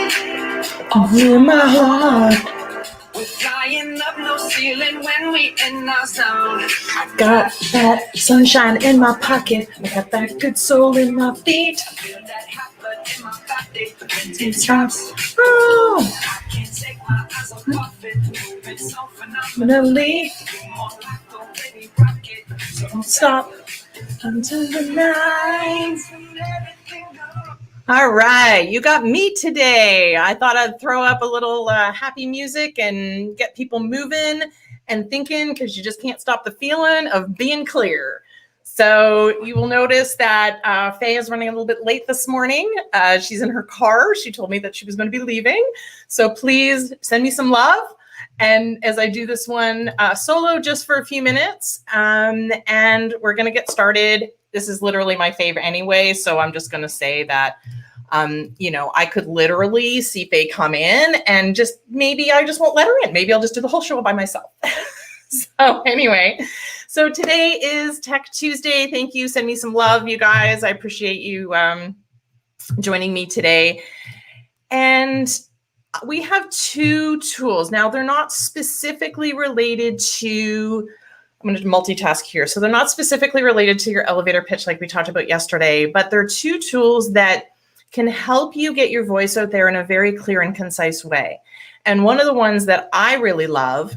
in my heart. We're flying up no ceiling when we in our zone. I got that sunshine in my pocket. I got that good soul in my feet. I feel that hot blood in my body. It stops. Oh. I can't take my eyes off of it. Moving so phenomenally. So don't stop until the night. All right, you got me today. I thought I'd throw up a little happy music and get people moving and thinking, because you just can't stop the feeling of being clear. So you will notice that Fay is running a little bit late this morning. She's in her car. She told me that she was going to be leaving. So please send me some love. And as I do this one solo just for a few minutes, and we're going to get started. This is literally my favorite anyway. So I'm just going to say that, I could literally see Fay come in and just maybe I just won't let her in. Maybe I'll just do the whole show by myself. So anyway, so today is Tech Tuesday. Thank you. Send me some love, you guys. I appreciate you joining me today. And we have two tools. Now, they're not specifically related to, I'm going to multitask here. So they're not specifically related to your elevator pitch like we talked about yesterday, but they're two tools that can help you get your voice out there in a very clear and concise way. And one of the ones that I really love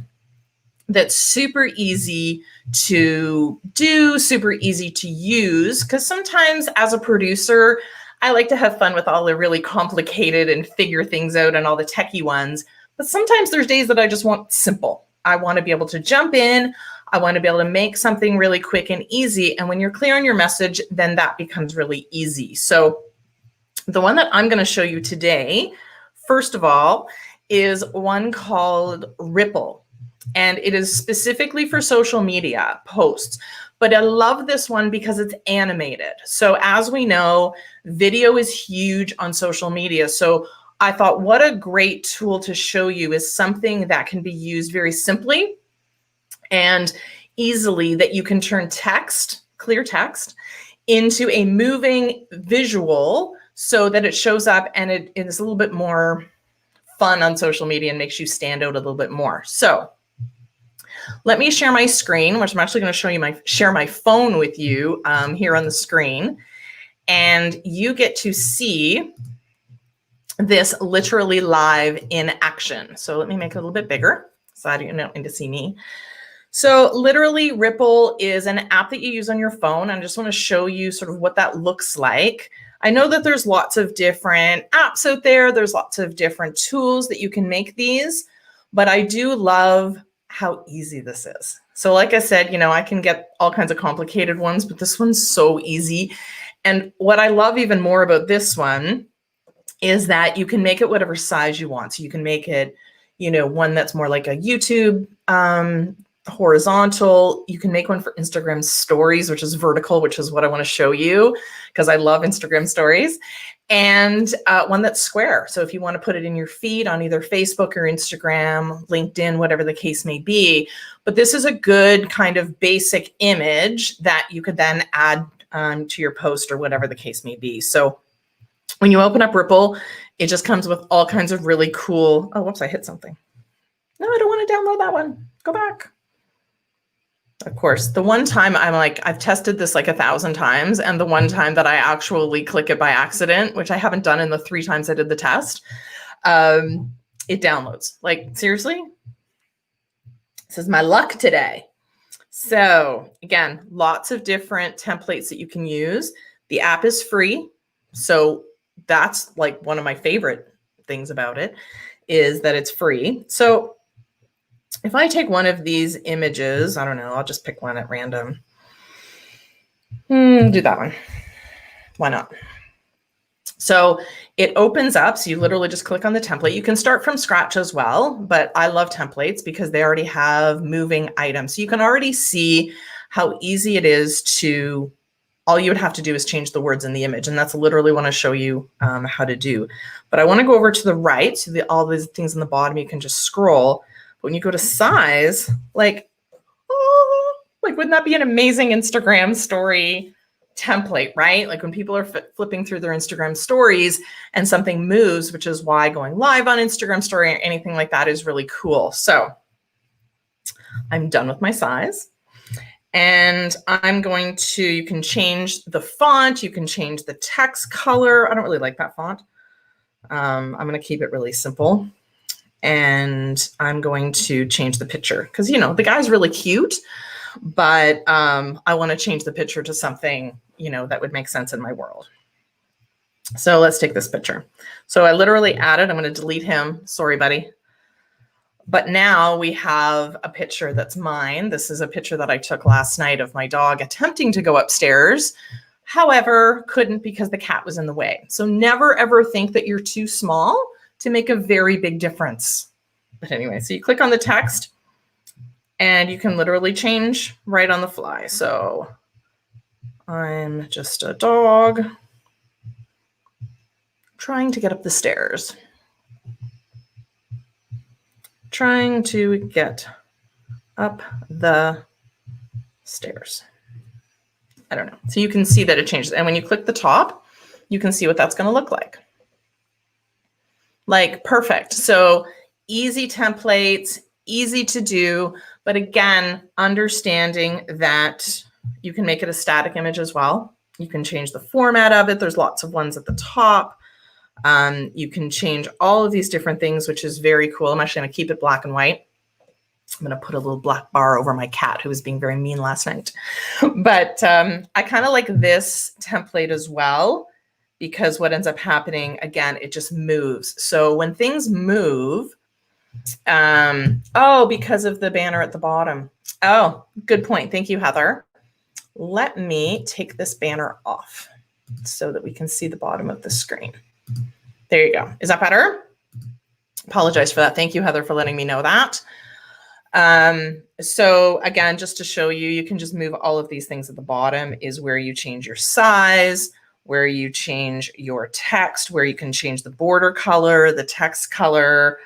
that's super easy to do, super easy to use, because sometimes as a producer, I like to have fun with all the really complicated and figure things out and all the techie ones. But sometimes there's days that I just want simple. I want to be able to jump in. I want to be able to make something really quick and easy. And when you're clear on your message, then that becomes really easy. So the one that I'm going to show you today, first of all, is one called Ripple. And it is specifically for social media posts. But I love this one because it's animated. So as we know, video is huge on social media. So I thought, what a great tool to show you is something that can be used very simply and easily, that you can turn text, clear text, into a moving visual so that it shows up and it is a little bit more fun on social media and makes you stand out a little bit more. So let me share my screen, which I'm actually going to show you share my phone with you here on the screen. And you get to see this literally live in action. So let me make it a little bit bigger so I don't need to see me. So literally Ripple is an app that you use on your phone. I just want to show you sort of what that looks like. I know that there's lots of different apps out there. There's lots of different tools that you can make these, but I do love how easy this is. So like I said, I can get all kinds of complicated ones, but this one's so easy. And what I love even more about this one is that you can make it whatever size you want. So you can make it, one that's more like a YouTube horizontal. You can make one for Instagram stories, which is vertical, which is what I want to show you because I love Instagram stories, and one that's square. So if you want to put it in your feed on either Facebook or Instagram, LinkedIn, whatever the case may be. But this is a good kind of basic image that you could then add to your post or whatever the case may be. So when you open up Ripple, it just comes with all kinds of really cool, oh, whoops, I hit something. No, I don't want to download that one. Go back. Of course, the one time I've tested this like 1,000 times. And the one time that I actually click it by accident, which I haven't done in the 3 times I did the test, it downloads. Like, seriously? This is my luck today. So again, lots of different templates that you can use. The app is free. So that's like one of my favorite things about it is that it's free. So if I take one of these images, I don't know, I'll just pick one at random. Do that one. Why not? So it opens up. So you literally just click on the template. You can start from scratch as well, but I love templates because they already have moving items. So you can already see how easy it is to, all you would have to do is change the words in the image. And that's literally what I show you how to do. But I want to go over to the right. So all these things in the bottom, you can just scroll. When you go to size, like, wouldn't that be an amazing Instagram story template, right? Like when people are flipping through their Instagram stories and something moves, which is why going live on Instagram story or anything like that is really cool. So I'm done with my size. And I'm going to, you can change the font, you can change the text color. I don't really like that font. I'm going to keep it really simple. And I'm going to change the picture because, you know, the guy's really cute, but I want to change the picture to something, you know, that would make sense in my world. So let's take this picture. So I literally added, I'm going to delete him. Sorry, buddy. But now we have a picture that's mine. This is a picture that I took last night of my dog attempting to go upstairs. However, couldn't because the cat was in the way. So never ever think that you're too small to make a very big difference. But anyway, so you click on the text and you can literally change right on the fly. So I'm just a dog trying to get up the stairs. Trying to get up the stairs. I don't know. So you can see that it changes. And when you click the top, you can see what that's going to look like. Like perfect. So easy templates, easy to do. But again, understanding that you can make it a static image as well. You can change the format of it. There's lots of ones at the top. You can change all of these different things, which is very cool. I'm actually going to keep it black and white. I'm going to put a little black bar over my cat who was being very mean last night. But I kind of like this template as well, because what ends up happening, again, it just moves. So when things move, oh, because of the banner at the bottom. Oh, good point. Thank you, Heather. Let me take this banner off so that we can see the bottom of the screen. There you go. Is that better? Apologize for that. Thank you, Heather, for letting me know that. So again, just to show you, you can just move all of these things at the bottom is where you change your size, where you change your text, where you can change the border color, the text color,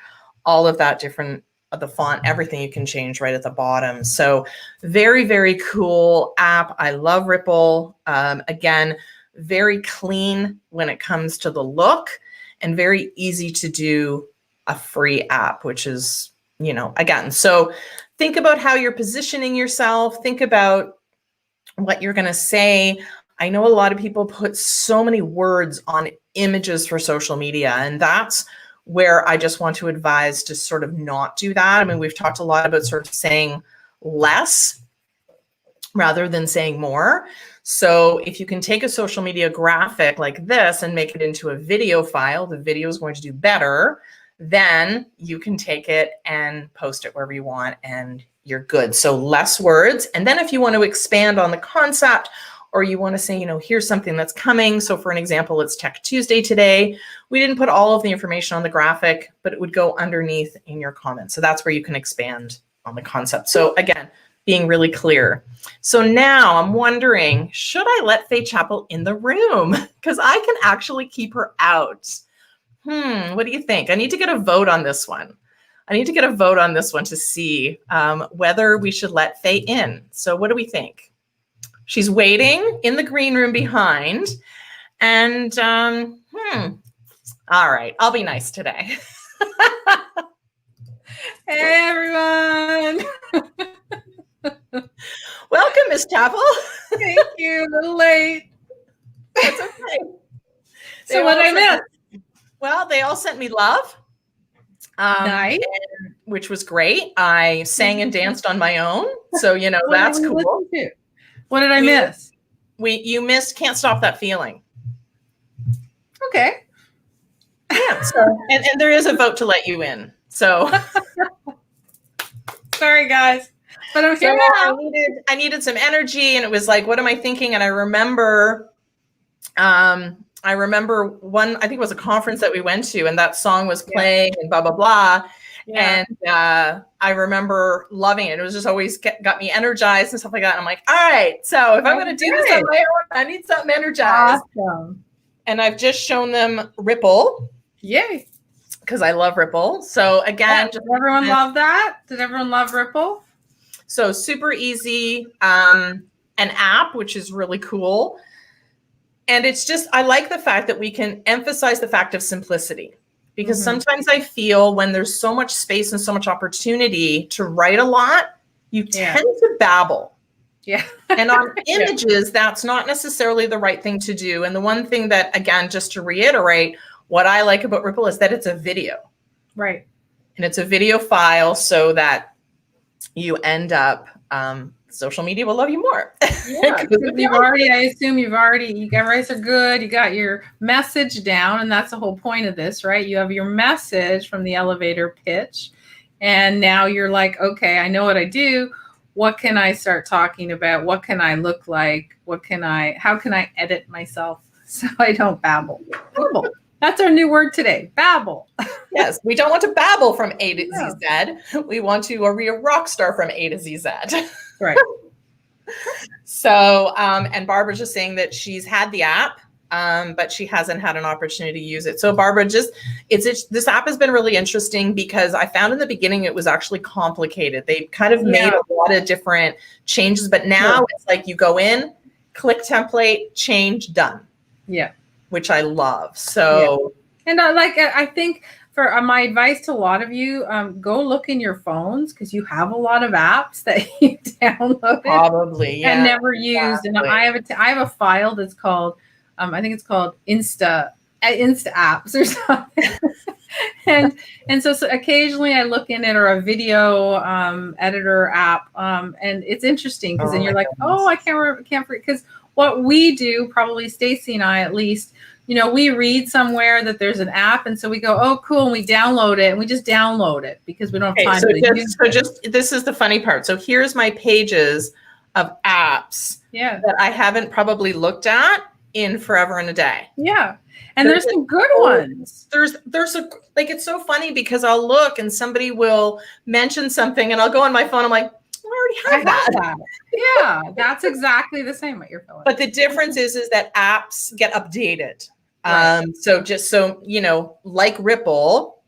all of that different, the font, everything you can change right at the bottom. So very, very cool app. I love Ripple. Again, very clean when it comes to the look and very easy to do a free app, which is, you know, again, so think about how you're positioning yourself. Think about what you're going to say. I know a lot of people put so many words on images for social media, and that's where I just want to advise to sort of not do that. I mean, we've talked a lot about sort of saying less rather than saying more. So if you can take a social media graphic like this and make it into a video file, the video is going to do better. Then you can take it and post it wherever you want and you're good. So less words. And then if you want to expand on the concept, or you want to say, you know, here's something that's coming. So for an example, it's Tech Tuesday today. We didn't put all of the information on the graphic, but it would go underneath in your comments. So that's where you can expand on the concept. So again, being really clear. So now I'm wondering, should I let Fay Chapel in the room? Because I can actually keep her out. What do you think? I need to get a vote on this one. I need to get a vote on this one to see whether we should let Fay in. So what do we think? She's waiting in the green room behind. And all right, I'll be nice today. Hey, everyone. Welcome, Miss Chapel. Thank you. A little late. That's okay. So what did I miss? Well, they all sent me love, Nice. which was great. I sang and danced on my own. So, you know, that's cool. What did I miss? You missed Can't Stop That Feeling. Okay. Yeah. So, and there is a vote to let you in. So sorry, guys. But I'm here now. I needed some energy, and it was like, what am I thinking? And I remember one, I think it was a conference that we went to, and that song was playing and blah, blah, blah. Yeah. And I remember loving it. It was just always got me energized and stuff like that. And I'm like, all right, so if I'm going to do this on my own, I need something energized. Awesome. And I've just shown them Ripple. Yay. Because I love Ripple. So again, did everyone love that? Did everyone love Ripple? So super easy, an app, which is really cool. And it's just, I like the fact that we can emphasize the fact of simplicity, because sometimes I feel when there's so much space and so much opportunity to write a lot, you tend to babble. Yeah. And on images, that's not necessarily the right thing to do. And the one thing that, again, just to reiterate, what I like about Ripple is that it's a video. Right. And it's a video file so that you end up, social media will love you more. Yeah, you've already, I assume you guys are good. You got your message down, and that's the whole point of this, right? You have your message from the elevator pitch, and now you're like, okay, I know what I do. What can I start talking about? What can I look like? How can I edit myself so I don't babble? Babble. That's our new word today, babble. Yes, we don't want to babble from A to Z. We want to be a rock star from A to Z. Right. So, and Barbara's just saying that she's had the app, but she hasn't had an opportunity to use it. So Barbara, this app has been really interesting because I found in the beginning it was actually complicated. They kind of made a lot of different changes, but now it's like you go in, click template, change, done. Yeah. Which I love. So, and I think for my advice to a lot of you, go look in your phones because you have a lot of apps that you downloaded probably and never used. And I have a file that's called, I think it's called Insta apps or something. and so occasionally I look in it, or a video editor app, and it's interesting because then you're like, oh, I can't because what we do, probably Stacy and I at least, we read somewhere that there's an app, and so we go, oh, cool, and we download it, and we just download it because we don't have time to use it. This is the funny part. So here's my pages of apps that I haven't probably looked at in forever and a day. Yeah. And there's some good ones. There's it's so funny because I'll look and somebody will mention something and I'll go on my phone. I'm like, I already have that. Yeah, that's exactly the same what you're feeling. But the difference is that apps get updated. Right. So just so, like Ripple,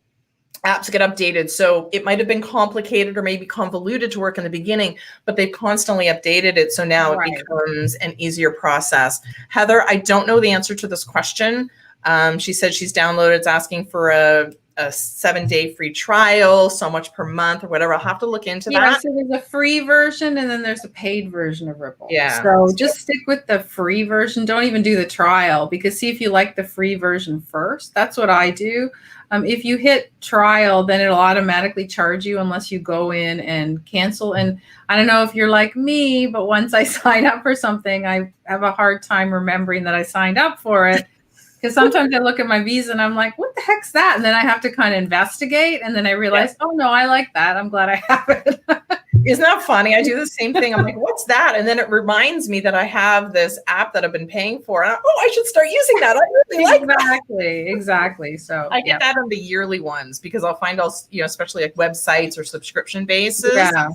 apps get updated. So it might have been complicated or maybe convoluted to work in the beginning, but they've constantly updated it. So now it becomes an easier process. Heather, I don't know the answer to this question. She said she's downloaded. It's asking for a 7-day free trial, so much per month or whatever. I'll have to look into that. So there's a free version and then there's a paid version of Ripple. Yeah. So just stick with the free version. Don't even do the trial, because see if you like the free version first. That's what I do. If you hit trial, then it'll automatically charge you unless you go in and cancel. And I don't know if you're like me, but once I sign up for something, I have a hard time remembering that I signed up for it. Because sometimes I look at my Visa and I'm like, what the heck's that? And then I have to kind of investigate. And then I realize, oh, no, I like that. I'm glad I have it. Isn't that funny? I do the same thing. I'm like, what's that? And then it reminds me that I have this app that I've been paying for. And I should start using that. I really like that. Exactly. So I get that on the yearly ones because I'll find especially like websites or subscription bases. Yeah.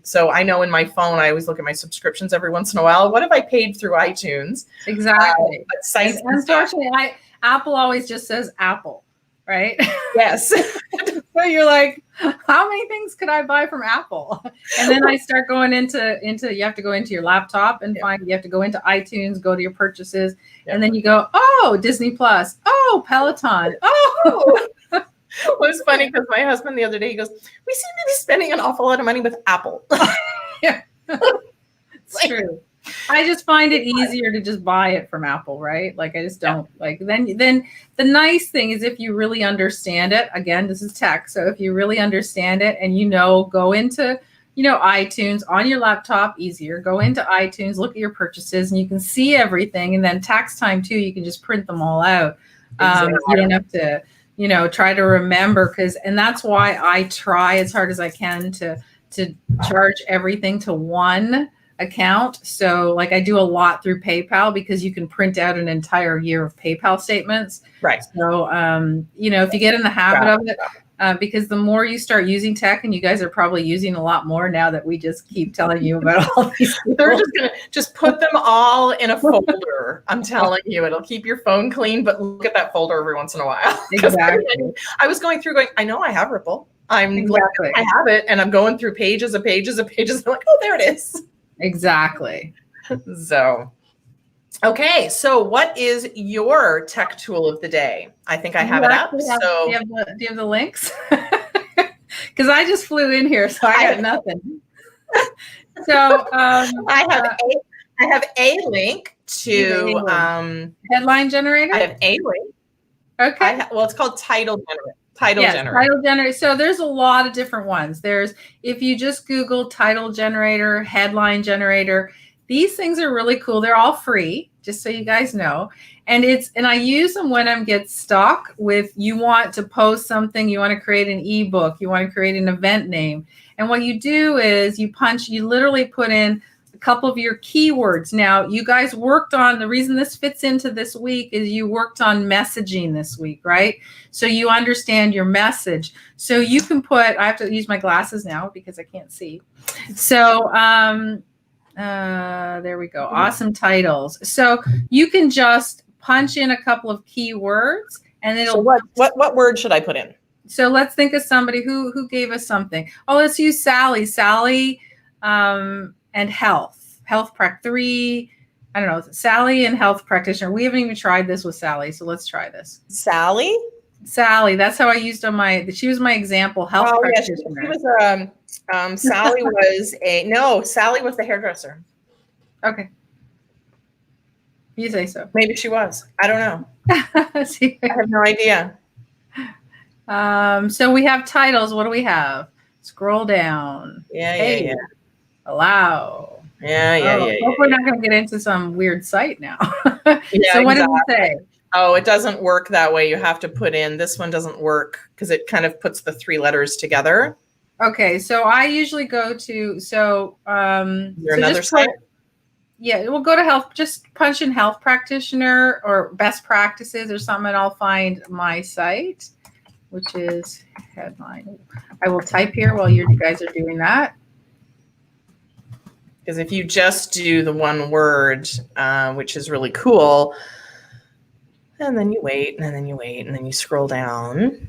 So I know in my phone, I always look at my subscriptions every once in a while. What have I paid through iTunes? Exactly. But sites unfortunately, Apple always just says Apple, right? Yes. So you're like, how many things could I buy from Apple? And then I start going into you have to go into your laptop and you have to go into iTunes, go to your purchases, and then you go, oh, Disney Plus, oh, Peloton, oh. It was funny because my husband the other day, he goes, we seem to be spending an awful lot of money with Apple. Yeah, it's true. I just find it easier to just buy it from Apple, right? Like I just don't then the nice thing is if you really understand it, again, this is tech. So if you really understand it and go into, iTunes on your laptop, easier, go into iTunes, look at your purchases and you can see everything. And then tax time too, you can just print them all out. Exactly. You don't have to, try to remember and that's why I try as hard as I can to charge everything to one account. So like I do a lot through PayPal because you can print out an entire year of PayPal statements. Right. So, if you get in the habit of it, because the more you start using tech, and you guys are probably using a lot more now that we just keep telling you about all these people. They're just going to put them all in a folder. I'm telling you, it'll keep your phone clean, but look at that folder every once in a while. Exactly. I was going through I know I have Ripple. I have it. And I'm going through pages of pages of pages. I'm like, oh, there it is. Exactly. So, Okay, so what is your tech tool of the day? I think I have it up. Do So you have the links? Because I just flew in here, so I got nothing. So I have a link to headline generator. I have a link. Okay. Well, it's called title generator. Title generator. So there's a lot of different ones. If you just Google title generator, headline generator, these things are really cool. They're all free, just so you guys know. And I use them when I get stuck with, you want to post something, you want to create an ebook, you want to create an event name. And what you do is you literally put in a couple of your keywords. Now, you guys worked on, the reason this fits into this week is you worked on messaging this week, right? So you understand your message. So you can I have to use my glasses now because I can't see. So there we go. Awesome titles. So you can just punch in a couple of keywords and it'll. So what word should I put in? So let's think of somebody who gave us something. Oh, let's use Sally. Sally and health prac 3. I don't know, Sally and health practitioner. We haven't even tried this with Sally, so let's try this. Sally. That's how I used she was my example health practitioner. Yeah, she was Sally Sally was the hairdresser. Okay. You say so. Maybe she was. I don't know. I have no idea. So we have titles. What do we have? Scroll down. Yeah. Allow. Yeah. Hope we're not going to get into some weird site now. Yeah, so what did it say? Oh, it doesn't work that way. You have to put in, this one doesn't work because it kind of puts the 3 letters together. Okay, so I usually go to, Is there another site? Yeah, we'll go to health, just punch in health practitioner or best practices or something, and I'll find my site, which is headline. I will type here while you guys are doing that. Because if you just do the one word, which is really cool, and then you wait, and then you wait, and then you scroll down,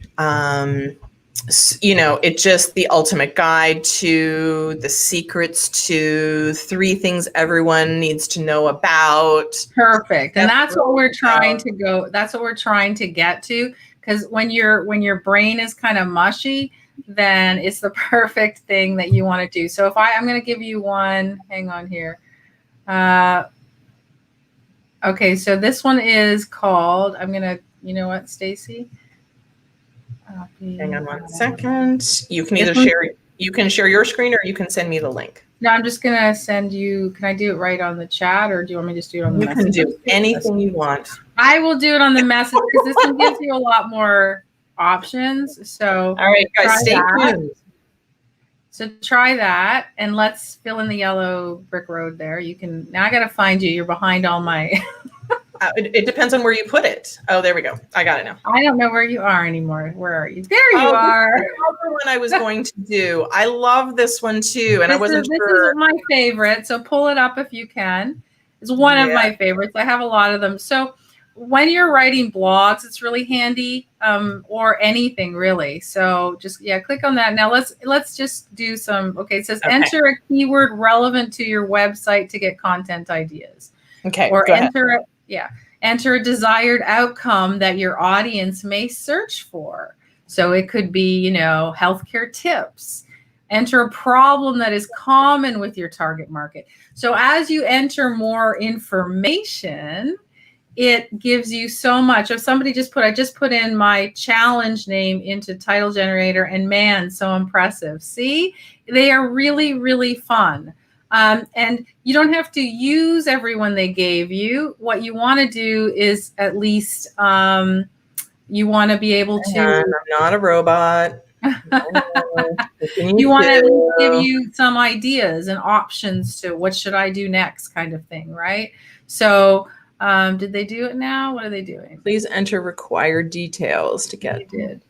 it's just the ultimate guide to the secrets to 3 things everyone needs to know about. Perfect. And that's what we're trying to go. That's what we're trying to get to. Because when your brain is kind of mushy, then it's the perfect thing that you want to do. So I'm going to give you one, hang on here. Okay, so this one is called, I'm going to, you know what, Stacy? Hang on one second. You can share your screen or you can send me the link. No, I'm just going to send you, can I do it right on the chat or do you want me to just do it on the message? You can do anything you want. I will do it on the message because this one gives you a lot more options. So all right, guys, stay tuned. So try that and let's fill in the yellow brick road there. Now I got to find you. You're behind all my. It depends on where you put it. Oh, there we go. I got it now. I don't know where you are anymore. Where are you? There you are. This is the one I was going to do. I love this one too, and I wasn't sure. This is my favorite. So pull it up if you can. It's one of my favorites. I have a lot of them. So when you're writing blogs, it's really handy, or anything really. So just click on that. Now let's just do some. Okay, it says enter a keyword relevant to your website to get content ideas. Okay, or enter a desired outcome that your audience may search for. So it could be, healthcare tips. Enter a problem that is common with your target market. So as you enter more information, it gives you so much. If somebody I just put in my challenge name into title generator, and man, so impressive. See, they are really, really fun. And you don't have to use everyone they gave you. What you want to do is at least you want to be able to. I'm not a robot. You want to at least give you some ideas and options to what should I do next kind of thing, right? So did they do it now? What are they doing? Please enter required details to get. You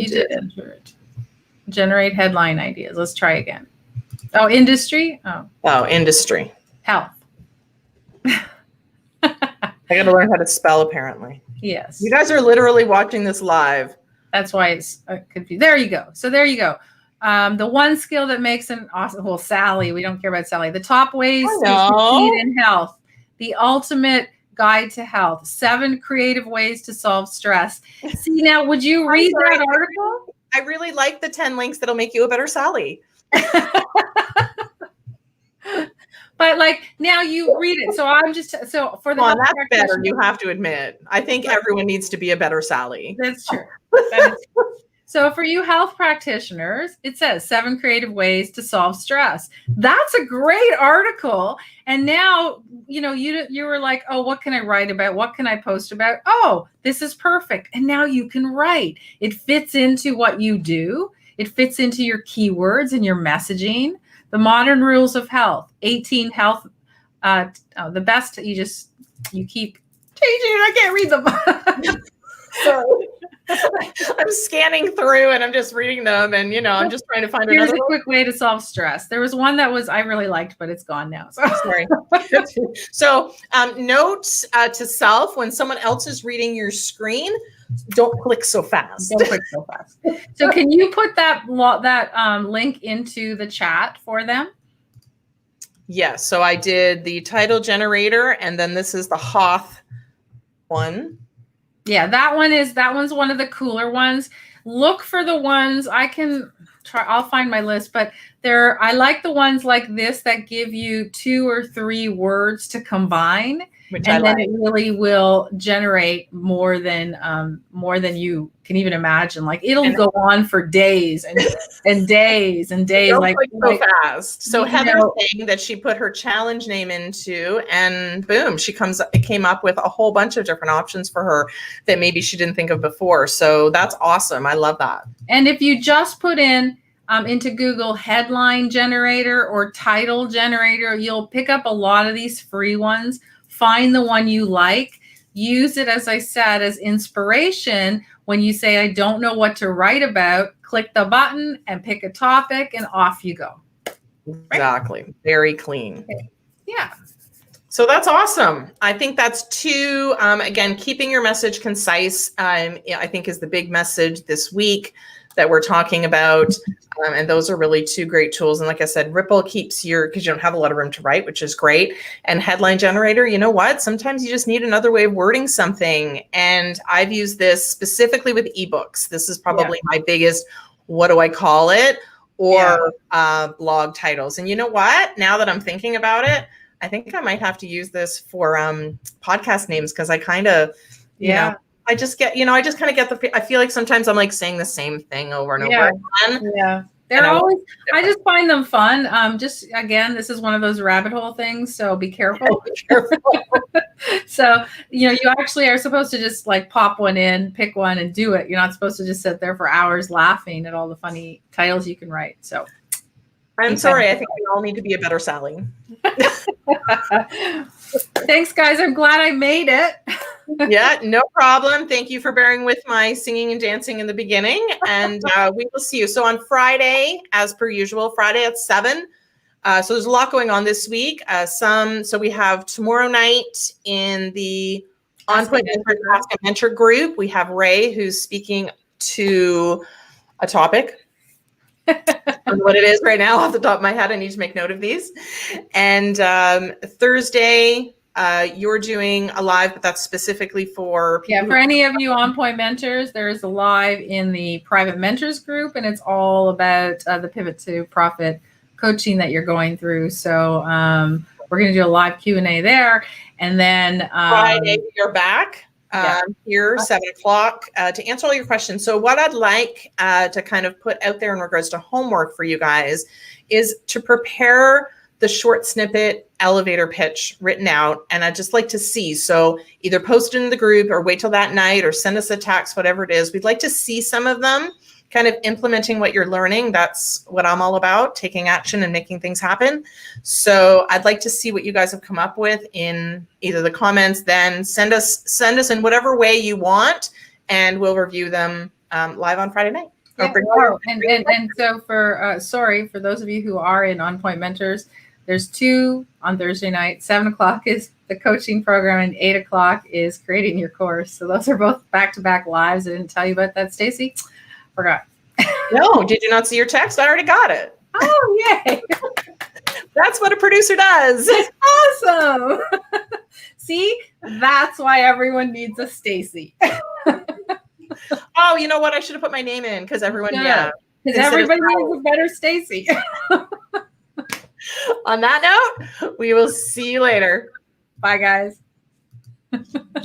did enter it. Generate headline ideas. Let's try again. Oh, industry? Oh, industry. Health. I got to learn how to spell, apparently. Yes. You guys are literally watching this live. That's why it's confused. There you go. So there you go. The one skill that makes an awesome, Sally, we don't care about Sally. The top ways to succeed in health. The ultimate Guide to Health, 7 Creative Ways to Solve Stress. See, now, would you read that article? I really like the 10 links that'll make you a better Sally. But like now you read it. So I'm just so for the Well, that's better, you have to admit. I think everyone needs to be a better Sally. That's true. That is true. So for you health practitioners, it says 7 creative ways to solve stress. That's a great article. And now, you know, you were like, oh, what can I write about? What can I post about? Oh, this is perfect. And now you can write. It fits into what you do. It fits into your keywords and your messaging. The modern rules of health, 18 health, the best, you keep changing it. I can't read them. Sorry. I'm scanning through and I'm just reading them, and you know, I'm just trying to find Here's another a quick way to solve stress. There was one that I really liked, but it's gone now. So sorry. So notes to self: when someone else is reading your screen, don't click so fast. Don't click so fast. So can you put that link into the chat for them? Yes. So I did the title generator, and then this is the Hoth one. Yeah, that one's one of the cooler ones. Look for the ones I'll find my list, but I like the ones like this that give you 2 or 3 words to combine. Which and then it really will generate more than you can even imagine. Like it'll go on for days and days and days. Don't like so fast. So Heather's saying that she put her challenge name into, and boom, it came up with a whole bunch of different options for her that maybe she didn't think of before. So that's awesome. I love that. And if you just put in into Google headline generator or title generator, you'll pick up a lot of these free ones. Find the one you like. Use it, as I said, as inspiration. When you say, I don't know what to write about, click the button and pick a topic and off you go. Exactly. Right? Very clean. Okay. Yeah. So that's awesome. I think that's 2. Again, keeping your message concise, I think is the big message this week that we're talking about. And those are really 2 great tools. And like I said, Ripple keeps because you don't have a lot of room to write, which is great. And headline generator, you know what? Sometimes you just need another way of wording something. And I've used this specifically with ebooks. This is probably my biggest, what do I call it? Or blog titles. And you know what? Now that I'm thinking about it, I think I might have to use this for podcast names, because I kind of, you know, I just kind of get I feel like sometimes I'm like saying the same thing over and over again. Yeah. They're always, I just find them fun. Just again, this is one of those rabbit hole things. So be careful. So, you know, you actually are supposed to just like pop one in, pick one and do it. You're not supposed to just sit there for hours laughing at all the funny titles you can write. So I'm sorry. I think we all need to be a better Sally. Thanks, guys. I'm glad I made it. Yeah, no problem. Thank you for bearing with my singing and dancing in the beginning. And we will see you. So on Friday, as per usual, Friday at 7. So there's a lot going on this week. So we have tomorrow night in the On Point Ask a Mentor group. We have Ray, who's speaking to a topic. What it is right now off the top of my head. I need to make note of these. And Thursday, you're doing a live, but that's specifically for for any of you On Point mentors. There is a live in the private mentors group, and it's all about the pivot to profit coaching that you're going through. So we're going to do a live Q&A there, and then Friday you're back. Here, 7:00 to answer all your questions. So what I'd like to kind of put out there in regards to homework for you guys is to prepare the short snippet elevator pitch written out. And I'd just like to see, so either post it in the group or wait till that night or send us a text, whatever it is. We'd like to see some of them kind of implementing what you're learning. That's what I'm all about, taking action and making things happen. So I'd like to see what you guys have come up with in either the comments, then send us in whatever way you want, and we'll review them live on Friday night. Yeah. And so for those of you who are in On Point Mentors, there's 2 on Thursday night. 7:00 is the coaching program, and 8:00 is creating your course. So those are both back-to-back lives. I didn't tell you about that, Stacy. Forgot. No, did you not see your text? I already got it. Oh, yay. That's what a producer does. Awesome. See, that's why everyone needs a Stacy. Oh, you know what? I should have put my name in because everyone, Because considers everybody that. needs a better Stacy. On that note, we will see you later. Bye, guys.